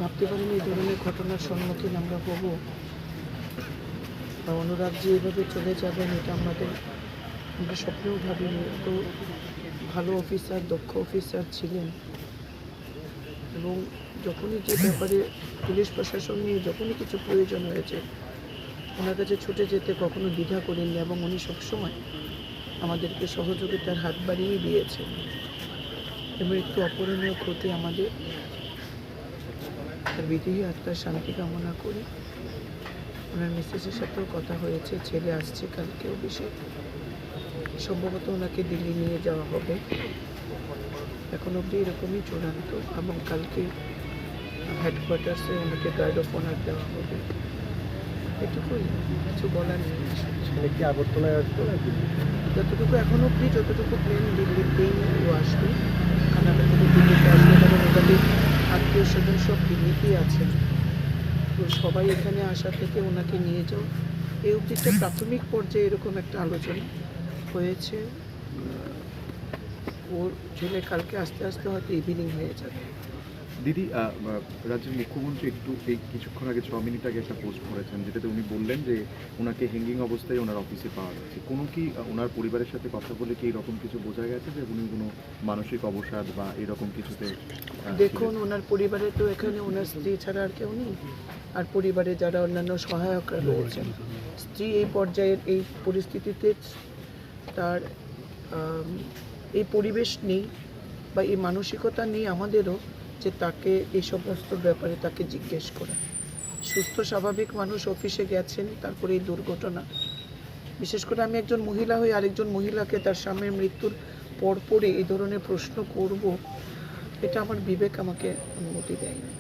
ভাবতে পারিনি এই ধরনের ঘটনার সম্মুখীন আমরা হব বা অনুরাগ যে এভাবে চলে যাবেন এটা আমরা স্বপ্নেও ভাবিনি। তো ভালো অফিসার, দক্ষ অফিসার ছিলেন এবং যখনই যে ব্যাপারে পুলিশ প্রশাসন নিয়ে যখনই কিছু প্রয়োজন হয়েছে ওনার কাছে ছুটে যেতে কখনো দ্বিধা করেননি এবং উনি সবসময় আমাদেরকে সহযোগিতার হাত বাড়িয়ে দিয়েছেন। মৃত্যু অপূরণীয় ক্ষতি আমাদের, তার বিদেহী আত্মার শান্তি কামনা করি। ওনার মিসেসের সাথেও কথা হয়েছে, ছেলে আসছে কালকে অভিষেক, সম্ভবত ওনাকে দিল্লি নিয়ে যাওয়া হবে। এখন অবধি এরকমই চূড়ান্ত এবং কালকে হেডকোয়ার্টার্সে ওনাকে গার্ড অফ অনার দেওয়া হবে। এটুকুই, কিছু বলার নেই। ছেলে কি আগরতলায় আসবে নাকি? যতটুকু এখন অবধি যতটুকু প্লেন দিল্লিতেই ও আসবে, কানাডা থেকে দিল্লিতে আসবে, কারণ ওনাদের আত্মীয় স্বজন সব দিল্লিতেই আছেন। তো সবাই এখানে আসা থেকে ওনাকে নিয়ে যাও, এই অবধি একটা প্রাথমিক পর্যায়ে এরকম একটা আলোচনা হয়েছে। ওর ছেলে কালকে আস্তে আস্তে হয়তো ইভিনিং হয়ে যাবে। দিদি, রাজ্যের মুখ্যমন্ত্রী একটু এই কিছুক্ষণ আগে 6 মিনিট আগে একটা পোস্ট করেছেন, যেটাতে উনি বললেন যে ওনাকে হ্যাঙ্গিং অবস্থায় ওনার অফিসে পাওয়া যাচ্ছে। কোনো কি ওনার পরিবারের সাথে কথা বলে কি এরকম কিছু বোঝা গেছে যে উনি কোনো মানসিক অবসাদ বা এরকম কিছুতে? দেখুন, ওনার পরিবারে তো এখানে ওনার স্ত্রী ছাড়া আর কেউ নেই, আর পরিবারে যারা অন্যান্য সহায়করা রয়েছেন। স্ত্রী এই পর্যায়ের এই পরিস্থিতিতে তার এই পরিবেশ নেই বা এই মানসিকতা নেই আমাদেরও যে তাকে এই সমস্ত ব্যাপারে তাকে জিজ্ঞেস করা। সুস্থ স্বাভাবিক মানুষ অফিসে গেছেন, তারপরে এই দুর্ঘটনা। বিশেষ করে আমি একজন মহিলা হয়ে আরেকজন মহিলাকে তার স্বামীর মৃত্যুর পরপরই এই ধরনের প্রশ্ন করব, এটা আমার বিবেক আমাকে অনুমতি দেয়নি।